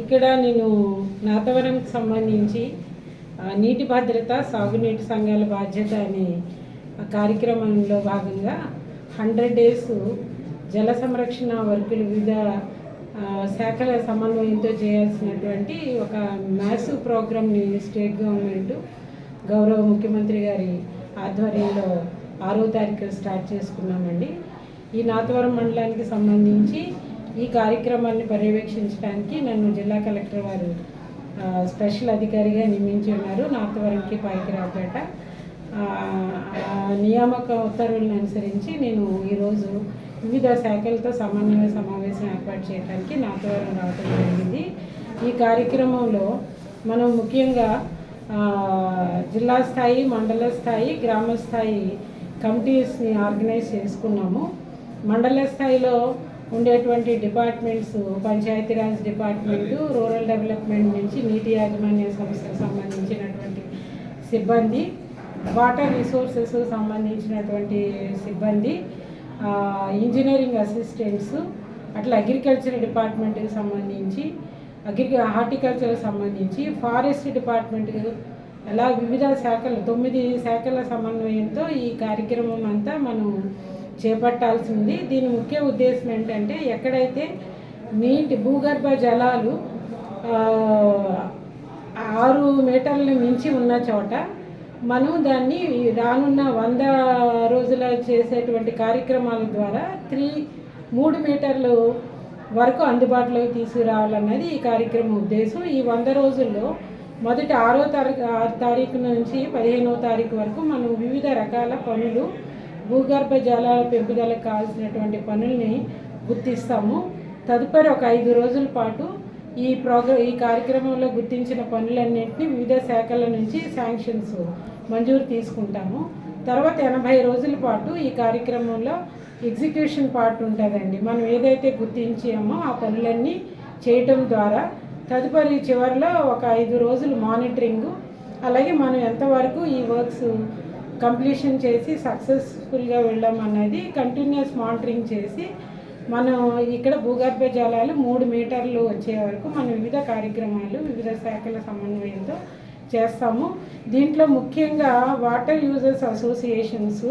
ఇక్కడ నేను నాతవరంకి సంబంధించి నీటి భద్రత సాగునీటి సంఘాల బాధ్యత అనే కార్యక్రమంలో భాగంగా 100 డేస్ జల సంరక్షణ వర్కులు వివిధ శాఖల సమన్వయంతో చేయాల్సినటువంటి ఒక మ్యాసివ్ ప్రోగ్రామ్ని స్టేట్ గవర్నమెంట్ గౌరవ ముఖ్యమంత్రి గారి ఆధ్వర్యంలో 6వ తారీఖు స్టార్ట్ చేసుకున్నామండి. ఈ నాతవరం మండలానికి సంబంధించి ఈ కార్యక్రమాన్ని పర్యవేక్షించడానికి నన్ను జిల్లా కలెక్టర్ వారు స్పెషల్ అధికారిగా నియమించి ఉన్నారు. నాతవరంకి పాయకరావుపేట నియామక ఉత్తర్వులను అనుసరించి నేను ఈరోజు వివిధ శాఖలతో సమన్వయ సమావేశం ఏర్పాటు చేయడానికి నాతవరం రావడం జరిగింది. ఈ కార్యక్రమంలో మనం ముఖ్యంగా జిల్లా స్థాయి, మండల స్థాయి, గ్రామ స్థాయి కమిటీస్ని ఆర్గనైజ్ చేసుకున్నాము. మండల స్థాయిలో ఉండేటువంటి departments Panchayati Raj department, rural development నుంచి నీటి యాజమాన్య సంస్థకు సంబంధించినటువంటి సిబ్బంది, వాటర్ రిసోర్సెస్ సంబంధించినటువంటి సిబ్బంది, ఇంజనీరింగ్ అసిస్టెంట్స్, అట్లా అగ్రికల్చర్ డిపార్ట్మెంట్కి సంబంధించి హార్టికల్చర్కి సంబంధించి ఫారెస్ట్ డిపార్ట్మెంట్, అలా వివిధ శాఖలు 9 శాఖల సమన్వయంతో ఈ కార్యక్రమం అంతా మనం చేపట్టాల్సింది. దీని ముఖ్య ఉద్దేశం ఏంటంటే ఎక్కడైతే నీటి భూగర్భ జలాలు 6 మీటర్లు మించి ఉన్న చోట మనం దాన్ని రానున్న 100 రోజుల చేసేటువంటి కార్యక్రమాల ద్వారా 3 మీటర్లు వరకు అందుబాటులోకి తీసుకురావాలన్నది ఈ కార్యక్రమం ఉద్దేశం. ఈ 100 రోజుల్లో మొదటి 6వ తారీఖు నుంచి 15వ తారీఖు వరకు మనం వివిధ రకాల పనులు, భూగర్భ జలాల పెంపుదలకు కావాల్సినటువంటి పనుల్ని గుర్తిస్తాము. తదుపరి ఒక 5 రోజుల పాటు ఈ కార్యక్రమంలో గుర్తించిన పనులన్నింటినీ వివిధ శాఖల నుంచి శాంక్షన్స్ మంజూరు తీసుకుంటాము. తర్వాత 80 రోజుల పాటు ఈ కార్యక్రమంలో ఎగ్జిక్యూషన్ పార్ట్ ఉంటుందండి. మనం ఏదైతే గుర్తించామో ఆ పనులన్నీ చేయటం ద్వారా తదుపరి చివరిలో ఒక 5 రోజులు మానిటరింగు, అలాగే మనం ఎంతవరకు ఈ వర్క్స్ కంప్లీషన్ చేసి సక్సెస్ఫుల్గా వెళ్ళామన్నది కంటిన్యూస్ మానిటరింగ్ చేసి మనం ఇక్కడ భూగర్భ జలాలు 3 మీటర్లు వచ్చే వరకు మనం వివిధ కార్యక్రమాలు వివిధ శాఖల సమన్వయంతో చేస్తాము. దీంట్లో ముఖ్యంగా వాటర్ యూజర్స్ అసోసియేషన్స్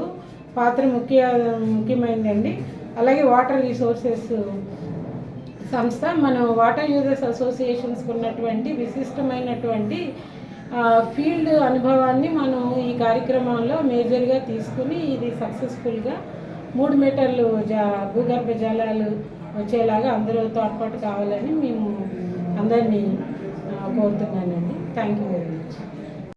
పాత్ర ముఖ్యమైనదండి. అలాగే వాటర్ రిసోర్సెస్ సంస్థ మనం వాటర్ యూజర్స్ అసోసియేషన్స్కి ఉన్నటువంటి విశిష్టమైనటువంటి ఫీల్డ్ అనుభవాన్ని మనం ఈ కార్యక్రమంలో మేజర్గా తీసుకుని ఇది సక్సెస్ఫుల్గా 3 మీటర్లు భూగర్భ జలాలు వచ్చేలాగా అందరూ తోడ్పాటు కావాలని మేము అందరినీ కోరుతున్నానండి. Thank you very much.